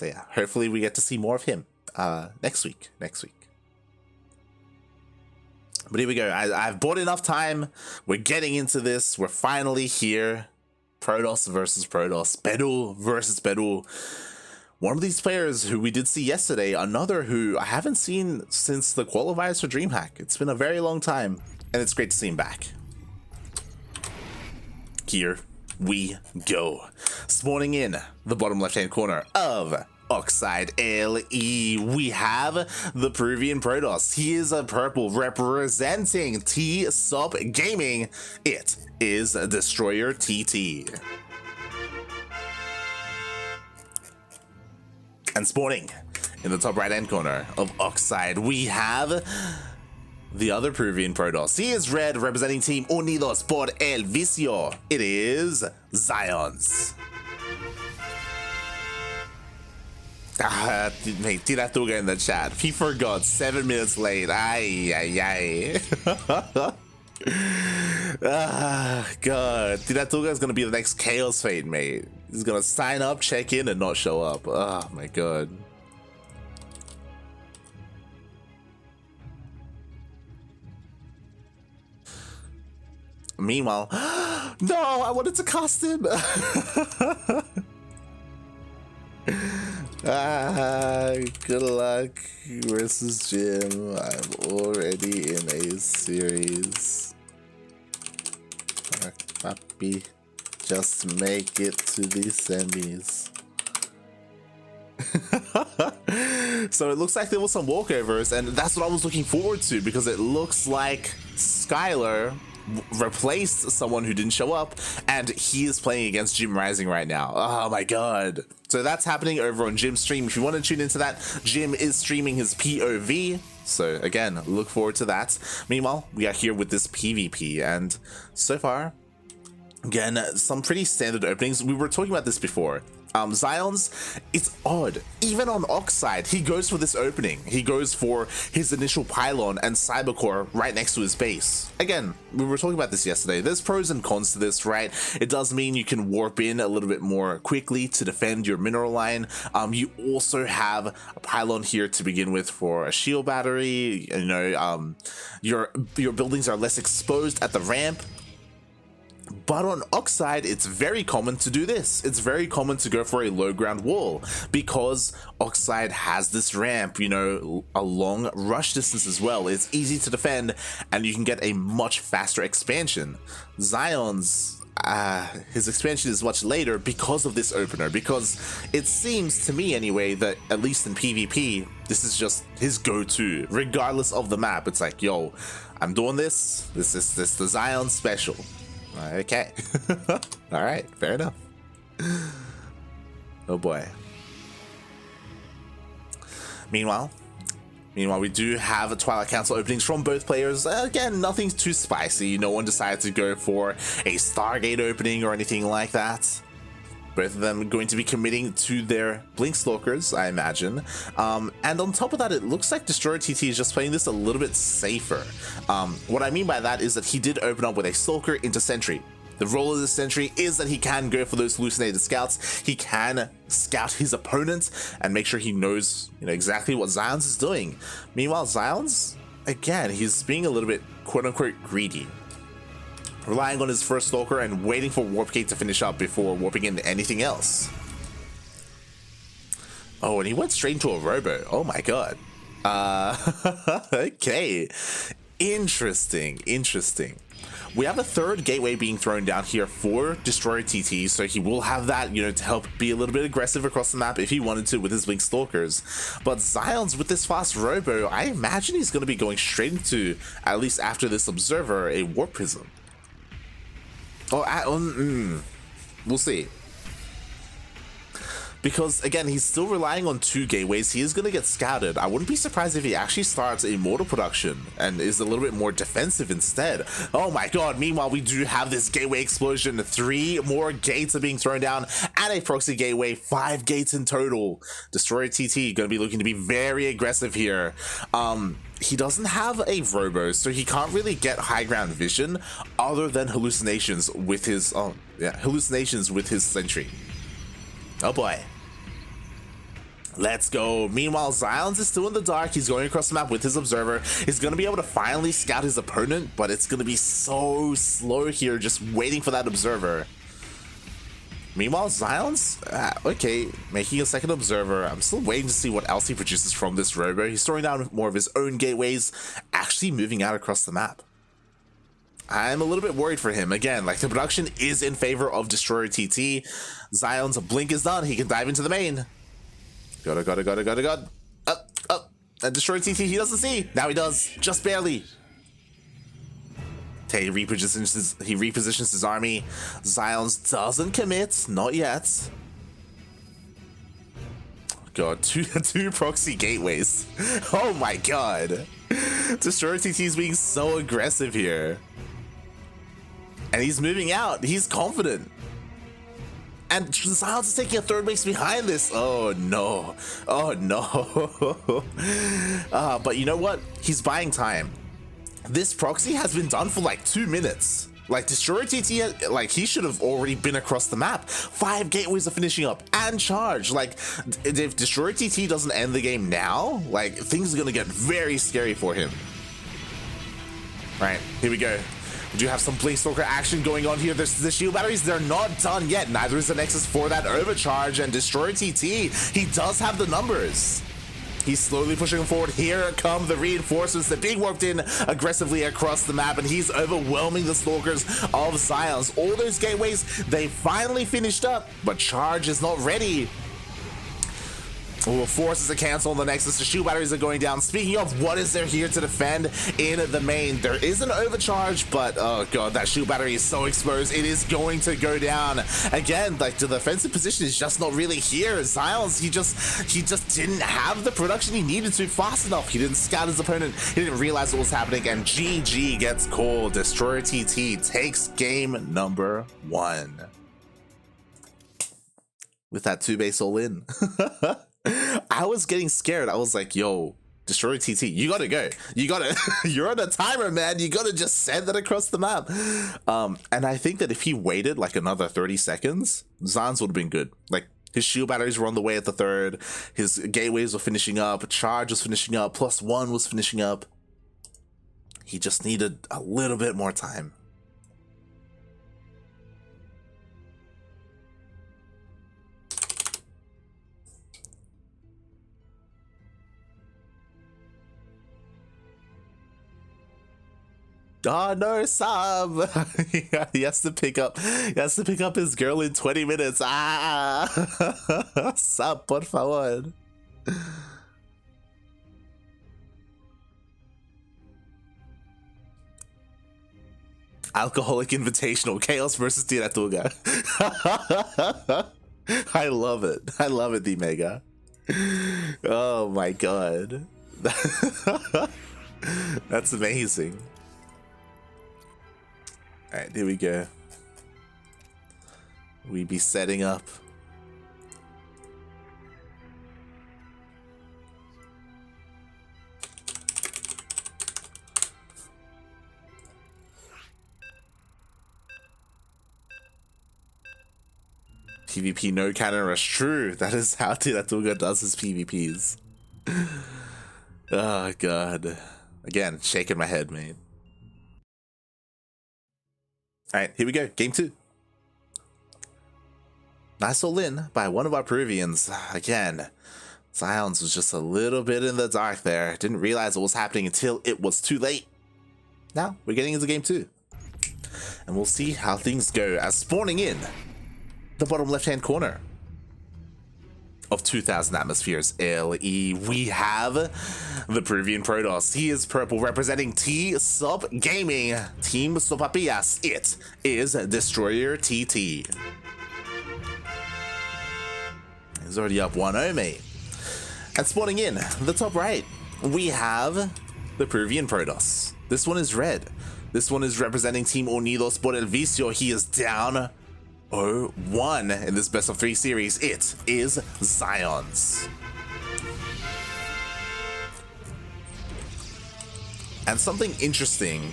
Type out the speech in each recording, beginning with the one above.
yeah, hopefully we get to see more of him next week. But here we go. I've bought enough time. We're getting into this. We're finally here. Protoss versus Protoss. Bedul versus Bedul. One of these players who we did see yesterday, another who I haven't seen since the qualifiers for DreamHack. It's been a very long time, and it's great to see him back. Here we go. Spawning in the bottom left-hand corner of Oxide LE, we have the Peruvian Protoss. He is a purple representing T-Sop Gaming. It is DestroyerTT. And spawning in the top right-hand corner of Oxide, we have the other Peruvian Protoss. He is red, representing Team Unidos por el Vicio. It is XionS. Mate, Tiratuga in the chat. He forgot 7 minutes late. Ay, ay, ay. God. Tiratuga is going to be the next Chaos Fate, mate. He's going to sign up, check in, and not show up. Oh, my God. Meanwhile, no, I wanted to cast him. Good luck versus Jim. I'm already in a series. Papi, just make it to the semis. So it looks like there was some walkovers, and that's what I was looking forward to, because it looks like Skylar replaced someone who didn't show up, and he is playing against Jim Rising right now. Oh my God. So that's happening over on Jim's stream. If you want to tune into that, Jim is streaming his POV. So again, look forward to that. Meanwhile, we are here with this PvP, and so far, again, some pretty standard openings. We were talking about this before. XionS, it's odd. Even on Oxide, he goes for this opening. He goes for his initial pylon and cybercore right next to his base. Again, we were talking about this yesterday. There's pros and cons to this, right? It does mean you can warp in a little bit more quickly to defend your mineral line. You also have a pylon here to begin with for a shield battery. You know, your buildings are less exposed at the ramp. But on Oxide, it's very common to do this. It's very common to go for a low ground wall, because Oxide has this ramp, you know, a long rush distance as well. It's easy to defend, and you can get a much faster expansion. XionS, his expansion is much later because of this opener, because it seems to me anyway that, at least in PvP, this is just his go-to, regardless of the map. It's like, yo, I'm doing this. This is the XionS special. Okay. All right, fair enough. Oh boy. Meanwhile, we do have a Twilight Council openings from both players. Again, nothing too spicy. No one decided to go for a Stargate opening or anything like that. Both of them going to be committing to their Blink Stalkers, I imagine. And on top of that, it looks like DestroyerTT is just playing this a little bit safer. What I mean by that is that he did open up with a Stalker into Sentry. The role of the Sentry is that he can go for those hallucinated scouts. He can scout his opponent and make sure he knows, you know, exactly what XionS is doing. Meanwhile, XionS, again, he's being a little bit quote-unquote greedy, relying on his first Stalker and waiting for Warp Gate to finish up before warping into anything else. Oh, and he went straight into a Robo. Oh my God. Okay. Interesting. We have a third gateway being thrown down here for DestroyerTT, so he will have that, you know, to help be a little bit aggressive across the map if he wanted to with his Blink Stalkers. But XionS, with this fast Robo, I imagine he's going to be going straight into, at least after this Observer, a Warp Prism. Oh, we'll see. Because, again, he's still relying on 2 gateways. He is going to get scouted. I wouldn't be surprised if he actually starts a mortar production and is a little bit more defensive instead. Oh my God. Meanwhile, we do have this gateway explosion. 3 more gates are being thrown down and a proxy gateway. 5 gates in total. DestroyerTT going to be looking to be very aggressive here. He doesn't have a Robo, so he can't really get high ground vision other than hallucinations with his hallucinations with his Sentry. Oh boy. Let's go. Meanwhile, XionS is still in the dark. He's going across the map with his observer. He's going to be able to finally scout his opponent, but it's going to be so slow here, just waiting for that observer. Meanwhile, XionS, okay, making a second observer. I'm still waiting to see what else he produces from this robo. He's throwing down more of his own gateways, actually moving out across the map. I'm a little bit worried for him. Again, like, the production is in favor of DestroyerTT. XionS blink is done. He can dive into the main. Got it. Up. And DestroyerTT, he doesn't see. Now he does, just barely. Okay, he repositions his army. XionS doesn't commit, not yet. God, two proxy gateways. Oh my god. DestroyerTT is being so aggressive here. And he's moving out. He's confident. And XionS is taking a third base behind this. Oh no. But you know what? He's buying time. This proxy has been done for like 2 minutes. Like, DestroyerTT, like, he should have already been across the map. 5 gateways are finishing up and charge. Like, if DestroyerTT doesn't end the game now, like, things are gonna get very scary for him. All right, here we go. We do have some Blinkstalker action going on here. The shield batteries, they're not done yet. Neither is the Nexus for that overcharge. And DestroyerTT, he does have the numbers. He's slowly pushing forward. Here come the reinforcements. They're being warped in aggressively across the map, and he's overwhelming the Stalkers of XionS. All those gateways, they finally finished up, but charge is not ready. Ooh, forces a cancel on the Nexus. The shield batteries are going down. Speaking of, what is there here to defend in the main? There is an overcharge, but oh god, that shield battery is so exposed. It is going to go down. Again, like, the defensive position is just not really here. XionS, he just didn't have the production he needed to fast enough. He didn't scout his opponent. He didn't realize what was happening, and GG gets called. DestroyerTT takes game number 1. With that 2 base all in. I was getting scared. I was like, yo, DestroyerTT, you gotta go. You gotta, you're on a timer, man. You gotta just send that across the map. And I think that if he waited like another 30 seconds, XionS would have been good. Like, his shield batteries were on the way at the 3rd. His gateways were finishing up. Charge was finishing up. +1 was finishing up. He just needed a little bit more time. Oh no, Sam! he has to pick up his girl in 20 minutes. Sam, por favor. Alcoholic Invitational, Chaos versus Tiratuga. I love it, D Mega. Oh my god. That's amazing. Alright, here we go. We be setting up. PvP no cannon rush. True. That is how Tiratuga does his PvPs. Oh god. Again, shaking my head, mate. Alright, here we go. Game 2. Nice all in by one of our Peruvians. Again, XionS was just a little bit in the dark there. Didn't realize what was happening until it was too late. Now, we're getting into Game 2. And we'll see how things go as spawning in the bottom left-hand corner of 2,000 atmospheres LE, we have the Peruvian Protoss. He is purple, representing T-Sub Gaming. Team Sopapillas. It is DestroyerTT. He's already up 1-0, mate. And spawning in the top right, we have the Peruvian Protoss. This one is red. This one is representing Team Unidos por el Vicio. He is down 0-1 in this best of 3 series. It is XionS. And something interesting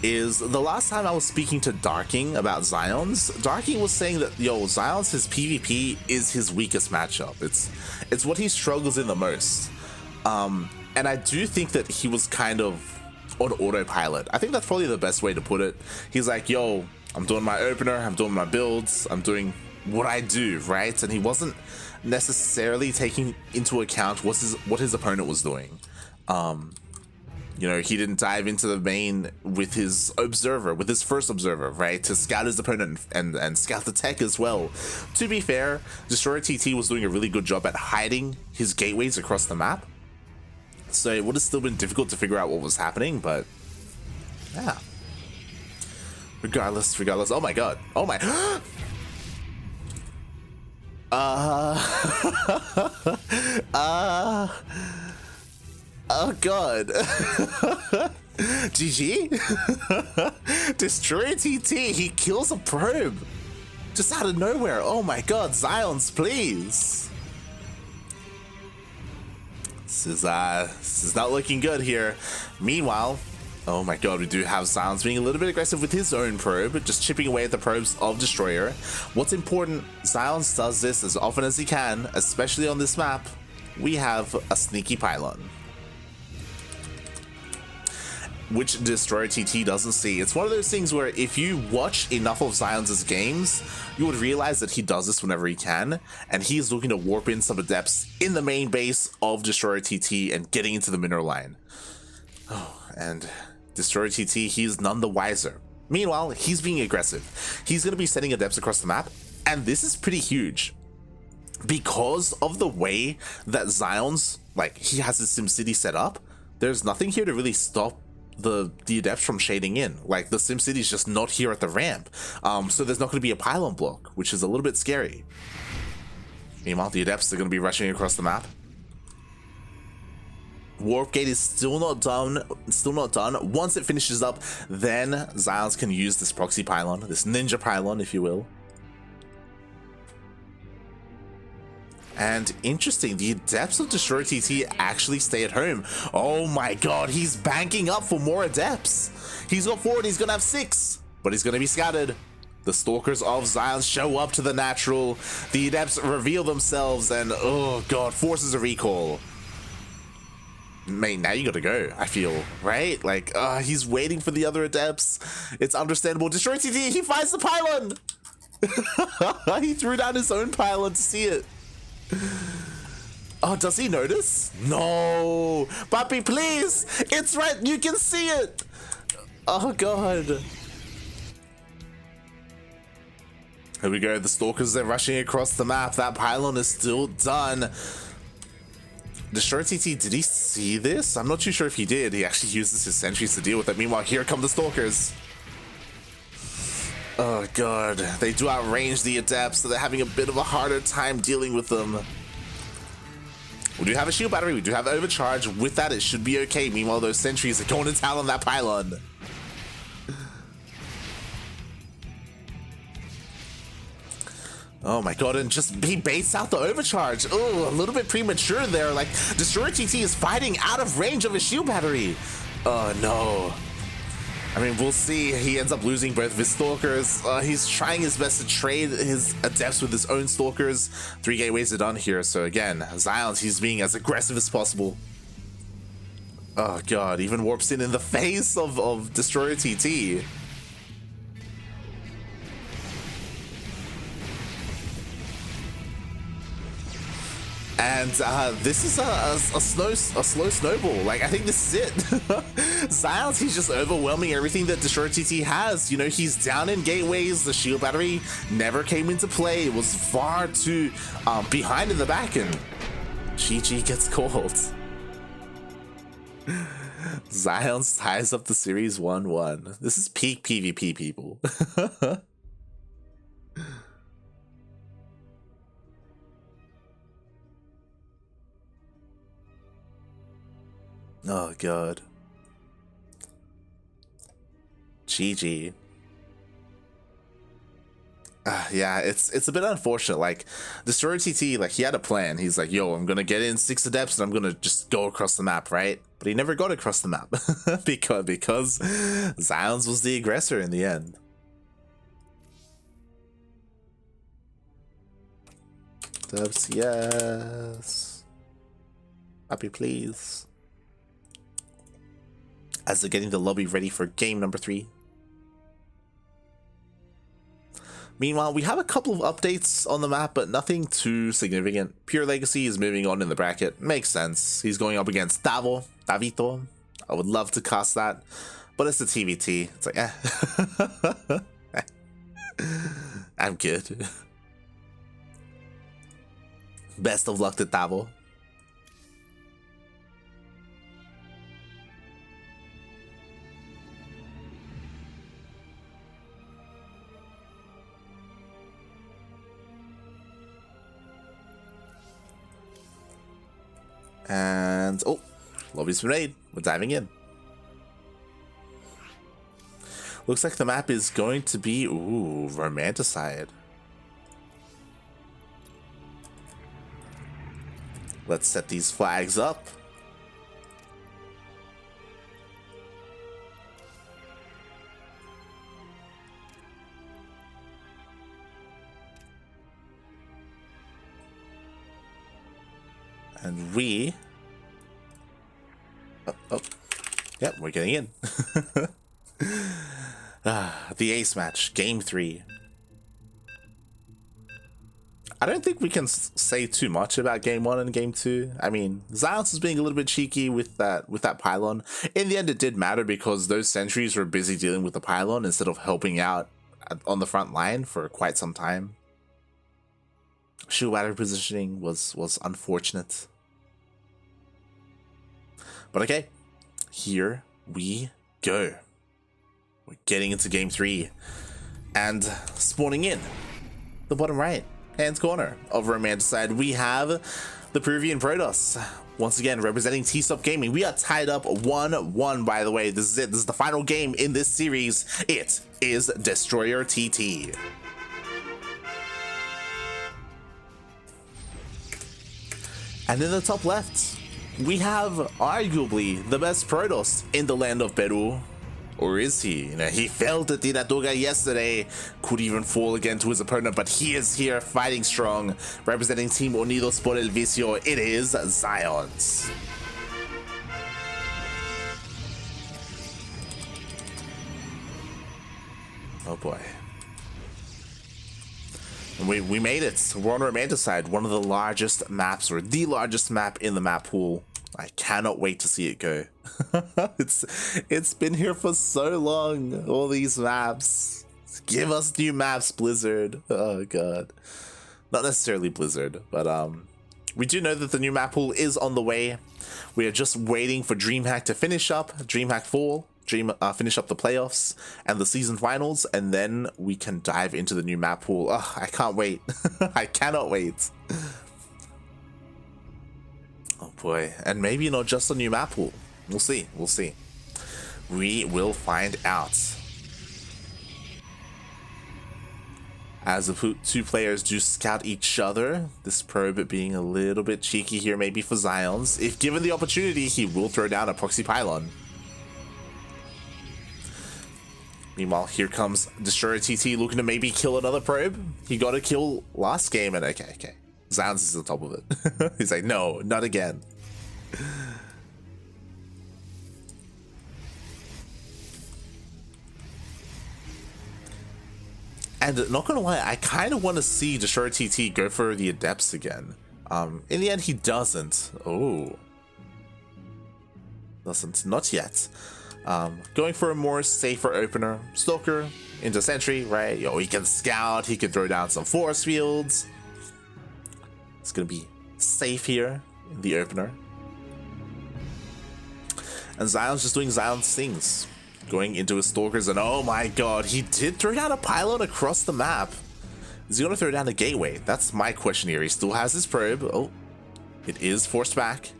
is the last time I was speaking to Darking about XionS, Darking was saying that, yo, XionS, his PvP is his weakest matchup. It's what he struggles in the most. And I do think that he was kind of on autopilot. I think that's probably the best way to put it. He's like, yo, I'm doing my opener, I'm doing my builds, I'm doing what I do, right? And he wasn't necessarily taking into account what his opponent was doing. You know, he didn't dive into the main with his observer, with his first observer, right? To scout his opponent and scout the tech as well. To be fair, DestroyerTT was doing a really good job at hiding his gateways across the map. So it would have still been difficult to figure out what was happening, but yeah. Regardless. Oh my god. Oh my. Oh god. GG. DestroyerTT, he kills a probe just out of nowhere. Oh my god, XionS, please. This is not looking good here. Meanwhile, oh my god, we do have XionS being a little bit aggressive with his own probe, just chipping away at the probes of Destroyer. What's important, XionS does this as often as he can, especially on this map. We have a sneaky pylon, which DestroyerTT doesn't see. It's one of those things where if you watch enough of XionS' games, you would realize that he does this whenever he can, and he's looking to warp in some adepts in the main base of DestroyerTT and getting into the mineral line. Oh, and DestroyerTT, he's none the wiser. Meanwhile, he's being aggressive. He's going to be sending adepts across the map, and this is pretty huge. Because of the way that XionS, like, he has his SimCity set up, there's nothing here to really stop the adepts from shading in. Like, the SimCity is just not here at the ramp, so there's not going to be a pylon block, which is a little bit scary. Meanwhile, the adepts are going to be rushing across the map. Warp gate is still not done. Once it finishes up, then XionS can use this proxy pylon, this ninja pylon, if you will. And interesting, the adepts of DestroyerTT actually stay at home. Oh my god, he's banking up for more adepts. He's got 4, he's gonna have 6, but he's gonna be scattered. The stalkers of XionS show up to the natural. The adepts reveal themselves and, oh god, forces a recall. Mate, now you gotta go, I feel, right? Like, he's waiting for the other adepts. It's understandable. DestroyerTT, he finds the pylon! He threw down his own pylon to see it. Oh, does he notice? No! Papi, please! It's right, you can see it! Oh god. Here we go, the stalkers are rushing across the map. That pylon is still done. DestroyerTT, did he see this? I'm not too sure if he did. He actually uses his sentries to deal with it. Meanwhile, here come the stalkers. Oh god, they do outrange the adepts, so they're having a bit of a harder time dealing with them. We do have a shield battery, we do have overcharge. With that, it should be okay. Meanwhile, those sentries are going to town on that pylon. Oh my god, and just he baits out the overcharge. Oh, a little bit premature there. Like, DestroyerTT is fighting out of range of his shield battery. Oh no. I mean, we'll see. He ends up losing both of his stalkers. He's trying his best to trade his adepts with his own stalkers. 3 gateways are done here. So again, XionS, he's being as aggressive as possible. Oh god, even warps in the face of DestroyerTT. And this is a slow snowball. Like, I think this is it. XionS, he's just overwhelming everything that DestroyerTT has. You know, he's down in gateways. The shield battery never came into play. It was far too behind in the back, and GG gets called. XionS ties up the series 1-1. This is peak PvP, people. Oh god. GG. Yeah, it's a bit unfortunate. Like, DestroyerTT, like, he had a plan. He's like, yo, I'm gonna get in 6 adepts and I'm gonna just go across the map, right? But he never got across the map because XionS was the aggressor in the end. Dubs, yes. Happy, please. As they're getting the lobby ready for game number 3. Meanwhile, we have a couple of updates on the map, but nothing too significant. Pure Legacy is moving on in the bracket. Makes sense. He's going up against Davito. I would love to cast that, but it's the TVT. It's like, I'm good. Best of luck to Tavo. And, oh, lobby's been made. We're diving in. Looks like the map is going to be, ooh, Romanticide. Let's set these flags up. And we... Oh. Yep, we're getting in. The ace match, game 3. I don't think we can say too much about game 1 and game 2. I mean, XionS is being a little bit cheeky with that pylon. In the end, it did matter because those sentries were busy dealing with the pylon instead of helping out on the front line for quite some time. Shield battery positioning was unfortunate. But okay, here we go. We're getting into game 3. And spawning in the bottom right hand corner of Romanticide, we have the Peruvian Protoss. Once again, representing T-Stop Gaming. We are tied up 1-1, by the way. This is it. This is the final game in this series. It is DestroyerTT. And in the top left, we have arguably the best Protoss in the land of Peru. Or is he? You know, he failed at Tiratuga yesterday, could even fall again to his opponent, but he is here fighting strong, representing Team Unidos por el Vicio. It is XionS. Oh boy. We made it. We're on Romanticide, one of the largest maps, or the largest map in the map pool. I cannot wait to see it go. It's been here for so long, all these maps. Give us new maps, Blizzard. Oh god. Not necessarily Blizzard, but we do know that the new map pool is on the way. We are just waiting for DreamHack to finish up, DreamHack Fall, finish up the playoffs and the season finals, and then we can dive into the new map pool. Oh, I can't wait. I cannot wait. Oh boy, and maybe not just a new map pool. We'll see, we'll see. We will find out. As the two players do scout each other, this probe being a little bit cheeky here maybe for XionS. If given the opportunity, he will throw down a proxy pylon. Meanwhile, here comes DestroyerTT looking to maybe kill another probe. He got a kill last game, and okay. XionS is on top of it. He's like, no, not again. And not gonna lie, I kind of want to see DestroyerTT go for the Adepts again. In the end, he doesn't. Oh. Doesn't, not yet. Going for a more safer opener. Stalker into Sentry, right? Yo, he can scout, he can throw down some force fields. It's gonna be safe here in the opener. And XionS just doing XionS things. Going into his Stalkers, and oh my god, he did throw down a pylon across the map. Is he gonna throw down a gateway? That's my question here. He still has his probe. Oh, it is forced back.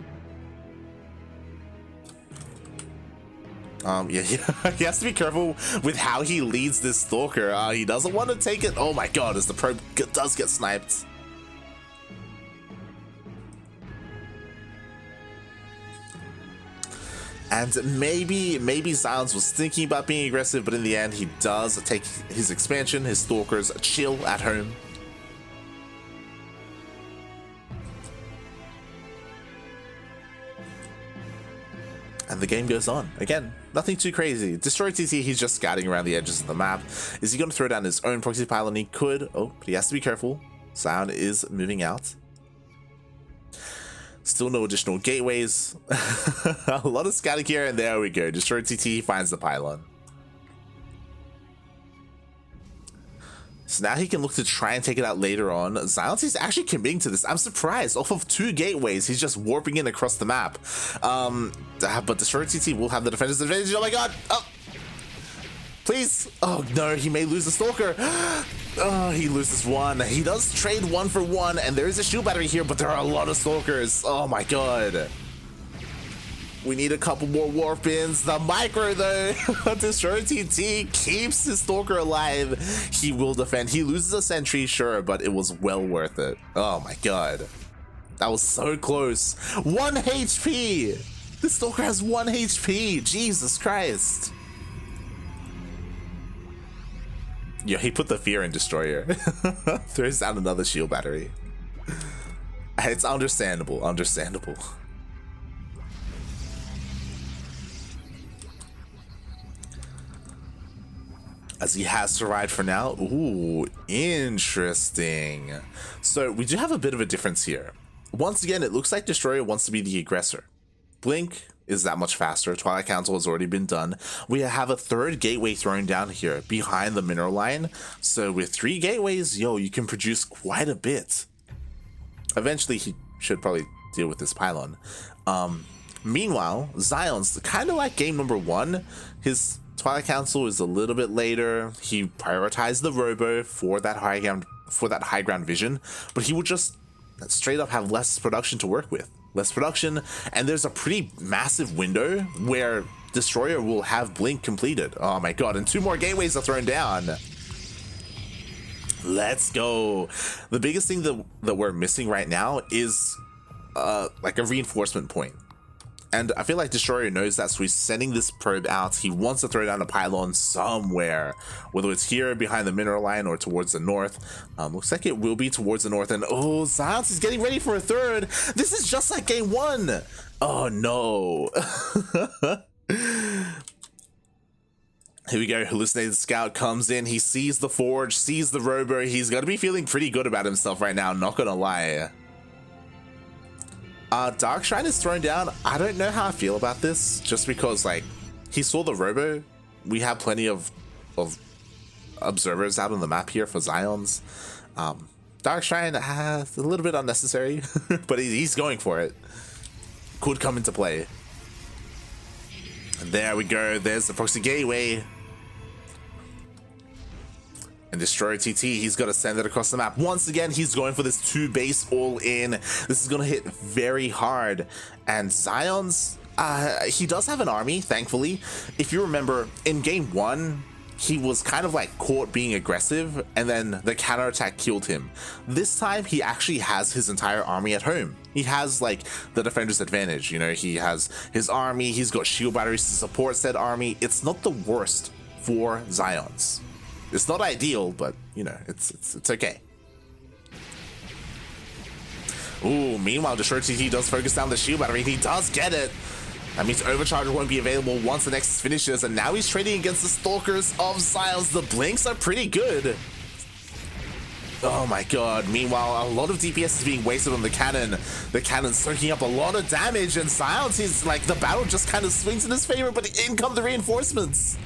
Yeah, he has to be careful with how he leads this Stalker. He doesn't want to take it. Oh my god, as the probe does get sniped. And maybe XionS was thinking about being aggressive, but in the end, he does take his expansion, his Stalkers chill at home. And the game goes on. Again, nothing too crazy. DestroyerTT, he's just scouting around the edges of the map. Is he going to throw down his own proxy pylon? He could. Oh, but he has to be careful. Sion is moving out. Still no additional gateways. A lot of scouting here, and there we go. DestroyerTT finds the pylon. So now he can look to try and take it out later on. XionS is actually committing to this. I'm surprised. Off of 2 gateways, he's just warping in across the map. But DestroyerTT will have the defender's advantage. Oh my god! Oh! Please! Oh no, he may lose the Stalker. Oh, he loses one. He does trade 1 for 1, and there is a shield battery here, but there are a lot of Stalkers. Oh my god. We need a couple more warp-ins. The micro, though. DestroyerTT keeps his Stalker alive. He will defend. He loses a sentry, sure, but it was well worth it. Oh my god. That was so close. 1 HP! The Stalker has 1 HP. Jesus Christ. Yeah, he put the fear in Destroyer. Throws down another shield battery. It's understandable. Understandable. As he has survived for now. Ooh, interesting. So we do have a bit of a difference here. Once again, it looks like Destroyer wants to be the aggressor. Blink is that much faster. Twilight Council has already been done. We have a 3rd gateway thrown down here behind the mineral line. So with 3 gateways, yo, you can produce quite a bit. Eventually, he should probably deal with this pylon. Meanwhile, XionS, kind of like game number 1, his Twilight Council is a little bit later. He prioritized the Robo for that high ground vision, but he would just straight up have less production to work with. Less production, and there's a pretty massive window where Destroyer will have Blink completed. Oh my god, and 2 more gateways are thrown down. Let's go. The biggest thing that we're missing right now is like a reinforcement point. And I feel like Destroyer knows that, so he's sending this probe out. He wants to throw down a pylon somewhere, whether it's here behind the mineral line or towards the north. Looks like it will be towards the north. And oh, XionS is getting ready for a 3rd. This is just like game 1. Oh no. Here we go. Hallucinated Scout comes in. He sees the Forge, sees the Robo. He's gonna be feeling pretty good about himself right now, not gonna lie. Dark Shrine is thrown down. I don't know how I feel about this, just because, like, he saw the Robo. We have plenty of observers out on the map here for XionS. Dark Shrine, a little bit unnecessary, but he's going for it. Could come into play. And there we go. There's the proxy gateway. And DestroyerTT, he's got to send it across the map. Once again, he's going for this 2 base all in. This is going to hit very hard. And XionS, he does have an army, thankfully. If you remember, in game 1, he was kind of like caught being aggressive, and then the counterattack killed him. This time, he actually has his entire army at home. He has like the defender's advantage. You know, he has his army, he's got shield batteries to support said army. It's not the worst for XionS. It's not ideal, but you know, it's okay. Ooh, meanwhile, DestroyerTT does focus down the shield battery. He does get it. That means Overcharge won't be available once the Nexus finishes, and now he's trading against the Stalkers of XionS. The blinks are pretty good. Oh my god. Meanwhile, a lot of DPS is being wasted on the cannon. The cannon's soaking up a lot of damage, and XionS is like, the battle just kind of swings in his favor, but in come the reinforcements.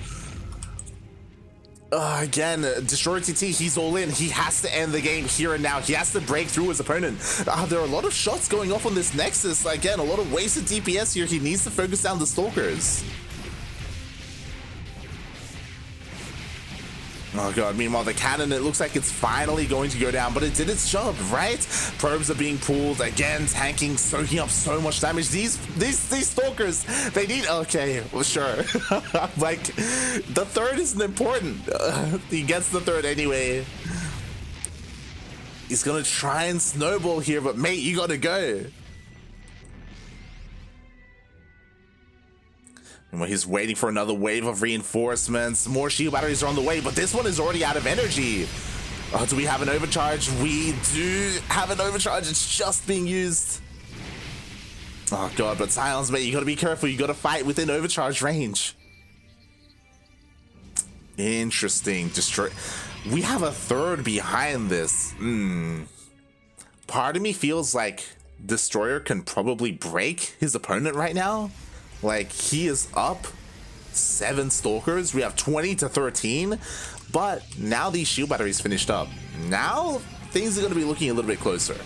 Again, DestroyerTT, he's all in. He has to end the game here and now. He has to break through his opponent. There are a lot of shots going off on this Nexus. Again, a lot of wasted DPS here. He needs to focus down the Stalkers. Oh god, meanwhile the cannon, it looks like it's finally going to go down, but it did its job, right? Probes are being pulled, again, tanking, soaking up so much damage. These stalkers, they need, okay, well, sure. Like, the third isn't important. He gets the third anyway. He's gonna try and snowball here, but mate, you gotta go. And when he's waiting for another wave of reinforcements, more shield batteries are on the way, but this one is already out of energy. Oh, do we have an overcharge? We do have an overcharge. It's just being used. Oh god, but Xion's, mate, you gotta be careful. You gotta fight within overcharge range. Interesting. Destroy. We have a third behind this. Part of me feels like Destroyer can probably break his opponent right now. Like, he is up 7 stalkers. We have 20 to 13, but now these shield batteries finished up. Now things are going to be looking a little bit closer.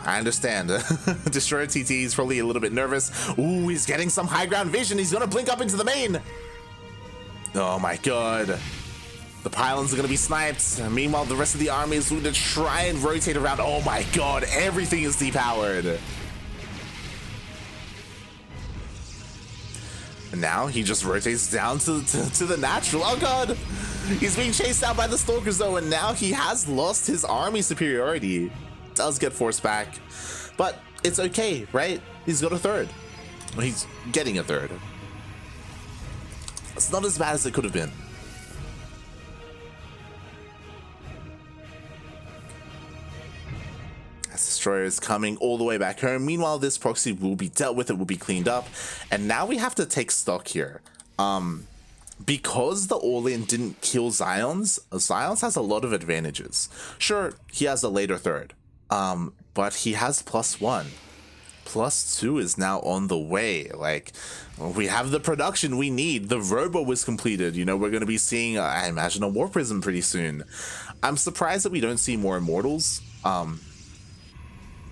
I understand. DestroyerTT is probably a little bit nervous. Ooh, he's getting some high ground vision. He's going to blink up into the main. Oh my god. The pylons are going to be sniped. Meanwhile, the rest of the army is going to try and rotate around. Oh my god, everything is depowered. And now he just rotates down to the natural. Oh god, he's being chased out by the stalkers though, and now he has lost his army superiority. Does get forced back, but it's okay, right? He's got a third. Well, he's getting a third. It's not as bad as it could have been. Destroyer is coming all the way back home. Meanwhile, this proxy will be dealt with, it will be cleaned up, and now we have to take stock here. Because the all-in didn't kill XionS has a lot of advantages. Sure, he has a later third, but he has +1. +2 is now on the way. Like, we have the production we need. The robo was completed. You know, we're going to be seeing, I imagine, a War Prism pretty soon. I'm surprised that we don't see more Immortals.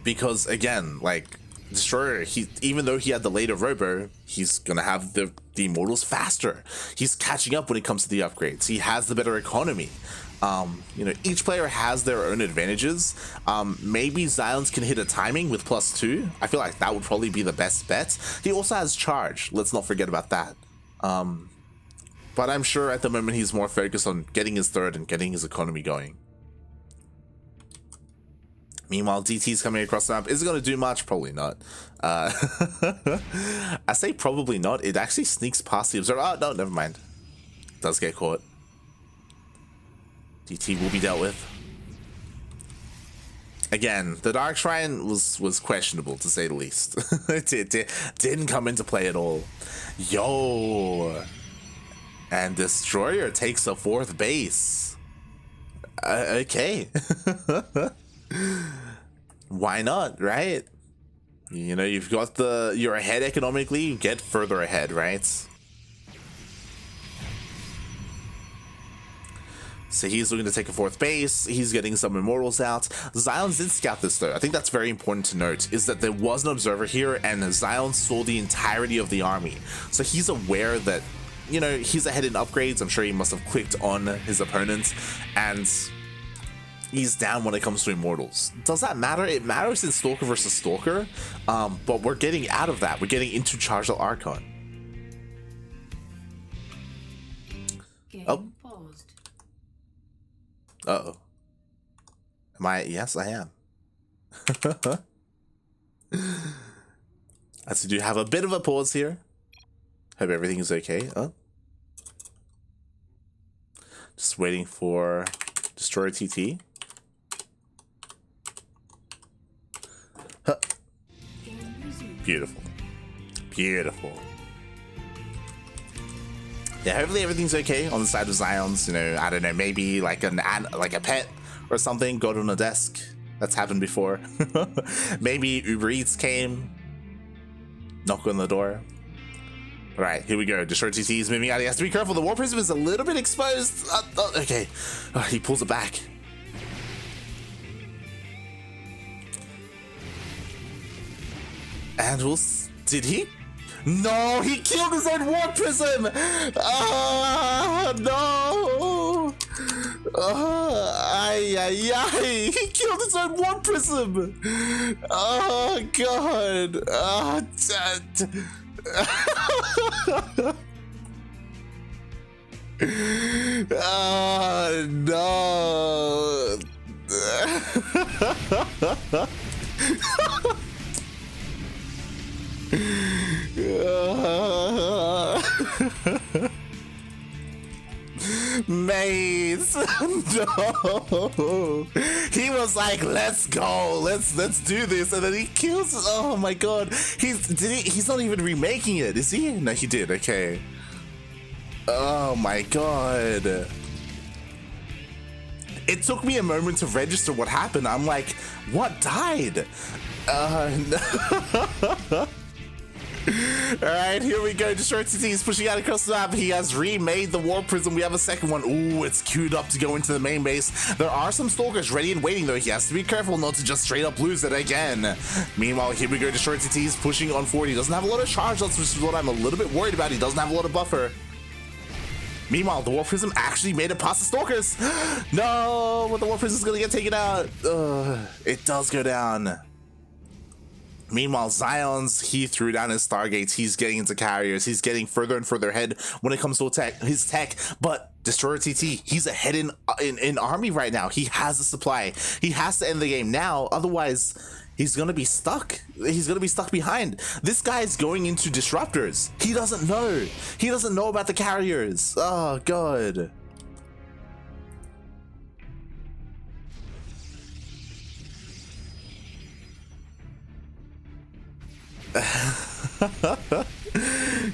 Because again, like, Destroyer, even though he had the later robo, he's gonna have the Immortals faster. He's catching up when it comes to the upgrades. He has the better economy. You know, each player has their own advantages. Maybe XionS can hit a timing with +2. I feel like that would probably be the best bet. He also has charge. Let's not forget about that. But I'm sure at the moment he's more focused on getting his third and getting his economy going. Meanwhile, DT's coming across the map. Is it going to do much? Probably not. I say probably not. It actually sneaks past the observer. Oh, no, never mind. Does get caught. DT will be dealt with. Again, the Dark Shrine was questionable, to say the least. it didn't come into play at all. Yo! And Destroyer takes a 4th base. Okay. Why not, right? You know, you've got you're ahead economically, you get further ahead, right? So he's looking to take a 4th base, he's getting some Immortals out. XionS did scout this though. I think that's very important to note, is that there was an observer here and XionS saw the entirety of the army. So he's aware that, you know, he's ahead in upgrades. I'm sure he must have clicked on his opponent, and he's down when it comes to Immortals. Does that matter? It matters in Stalker versus Stalker, but we're getting out of that. We're getting into Charged Archon. Oh. Uh-oh. Am I? Yes, I am. As we do have a bit of a pause here. Hope everything is okay. Oh. Just waiting for DestroyerTT. Huh. Beautiful. Beautiful. Yeah, hopefully everything's okay on the side of XionS. You know, I don't know, maybe like a pet or something got on a desk. That's happened before. Maybe Uber Eats came, knock on the door. All right, here we go. DestroyerTT is moving out. He has to be careful. The War Prism is a little bit exposed. Okay, he pulls it back. And did he? No, he killed his own Warp Prism! No! Ay, ay, ay! He killed his own Warp Prism! Oh, God! No! Mates, no. He was like, "Let's go, let's do this," and then he kills. Oh my God, he's not even remaking it, is he? No, he did. Okay. Oh my God. It took me a moment to register what happened. I'm like, what died? No. Alright, here we go. DestroyerTT is pushing out across the map. He has remade the Warp Prism. We have a second one. Ooh, it's queued up to go into the main base. There are some Stalkers ready and waiting, though. He has to be careful not to just straight up lose it again. Meanwhile, here we go. DestroyerTT is pushing on forward. He doesn't have a lot of charge lots, which is what I'm a little bit worried about. He doesn't have a lot of buffer. Meanwhile, the Warp Prism actually made it past the Stalkers. No, but the Warp Prism is going to get taken out. It does go down. Meanwhile, XionS, he threw down his Stargates. He's getting into carriers. He's getting further and further ahead when it comes to his tech. But DestroyerTT, he's ahead in army right now. He has the supply. He has to end the game now. Otherwise, he's going to be stuck. He's going to be stuck behind. This guy is going into disruptors. He doesn't know. He doesn't know about the carriers. Oh, God.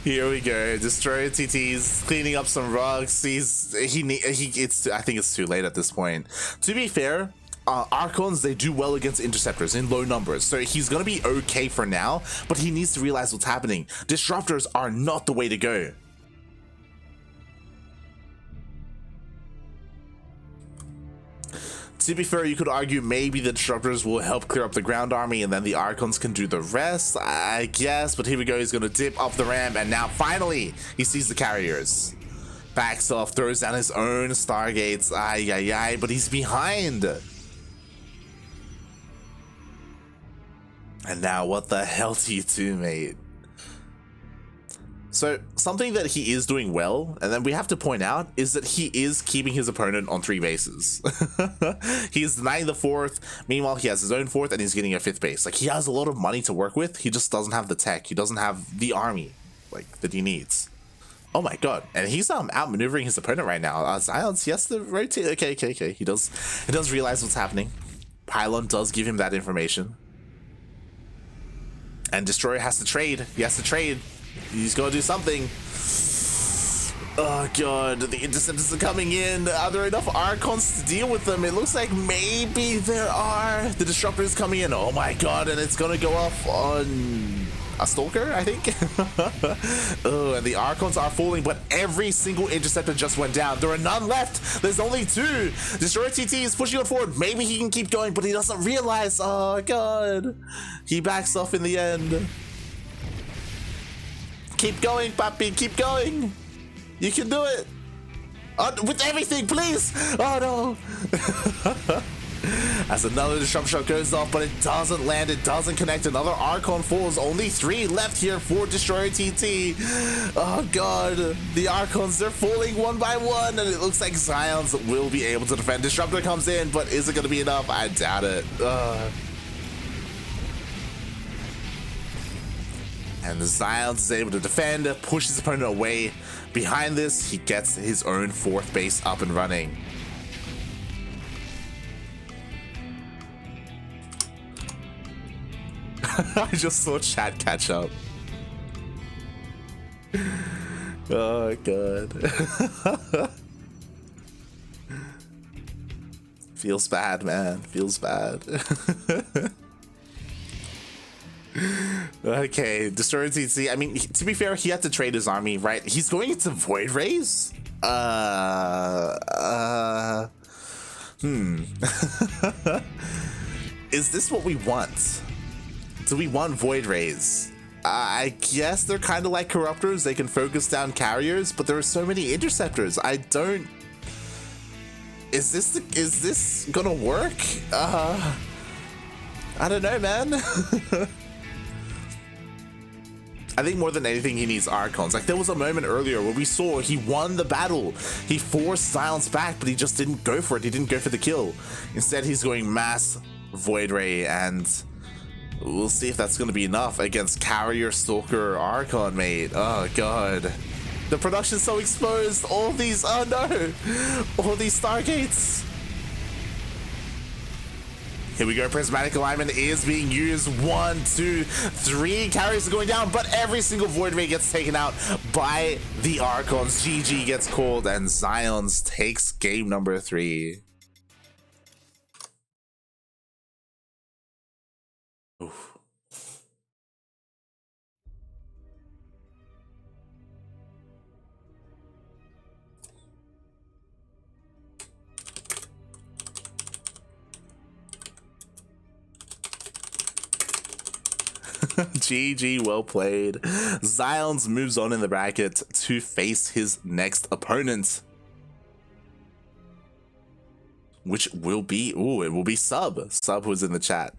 Here we go. DestroyerTT's cleaning up some rugs. I think it's too late at this point. To be fair, Archons, they do well against interceptors in low numbers, so he's gonna be okay for now, but he needs to realize what's happening. Disruptors are not the way to go. To be fair, you could argue maybe the Disruptors will help clear up the ground army and then the Archons can do the rest, I guess. But here we go, he's going to dip up the ramp and now finally he sees the carriers. Backs off, throws down his own Stargates, ay, ay, ay, but he's behind. And now what the hell do you do, mate? So something that he is doing well, and then we have to point out, is that he is keeping his opponent on 3 bases. He's denying the 4th. Meanwhile, he has his own 4th and he's getting a 5th base. Like, he has a lot of money to work with. He just doesn't have the tech. He doesn't have the army like that he needs. Oh my God. And he's outmaneuvering his opponent right now. XionS, yes, the rotate. Okay. He does realize what's happening. Pylon does give him that information. And Destroyer has to trade. He has to trade. He's gonna do something. Oh God, the interceptors are coming in. Are there enough Archons to deal with them? It looks like maybe there are. The Disruptor is coming in. Oh my God, and it's gonna go off on a Stalker, I think. Oh, and the Archons are falling, but every single interceptor just went down. There are none left. There's only 2. DestroyerTT is pushing on forward. Maybe he can keep going, but he doesn't realize. Oh God, he backs off in the end. Keep going, Papi, keep going. You can do it. With everything, please. Oh no. As another disruption shot goes off, but it doesn't land, it doesn't connect. Another Archon falls. Only 3 left here for DestroyerTT. Oh God, the Archons, they're falling one by one, and it looks like XionS will be able to defend. Disruptor comes in, but is it going to be enough? I doubt it. And the XionS is able to defend, push his opponent away. Behind this, he gets his own 4th base up and running. I just saw chat catch up. Oh God. Feels bad, man. Feels bad. Okay, DestroyerTT. I mean, to be fair, he had to trade his army, right? He's going into Void Rays? Is this what we want? do we want Void Rays? I guess they're kind of like Corruptors. They can focus down carriers, but there are so many Interceptors. I don't... Is this gonna work? I don't know, man. I think more than anything, he needs Archons. Like, there was a moment earlier where we saw he won the battle. He forced Xion's back, but he just didn't go for it. He didn't go for the kill. Instead, he's going mass Void Ray, and we'll see if that's going to be enough against Carrier, Stalker, Archon, mate. Oh, God. The production's so exposed. All these, oh no. All these Stargates. Here we go, Prismatic Alignment is being used. 1, 2, 3 carries are going down, but every single Void Ray gets taken out by the Archons. GG gets called, and XionS takes game number 3. Oof. GG, well played. XionS moves on in the bracket to face his next opponent, which will be, ooh, it will be Sub. Sub was in the chat.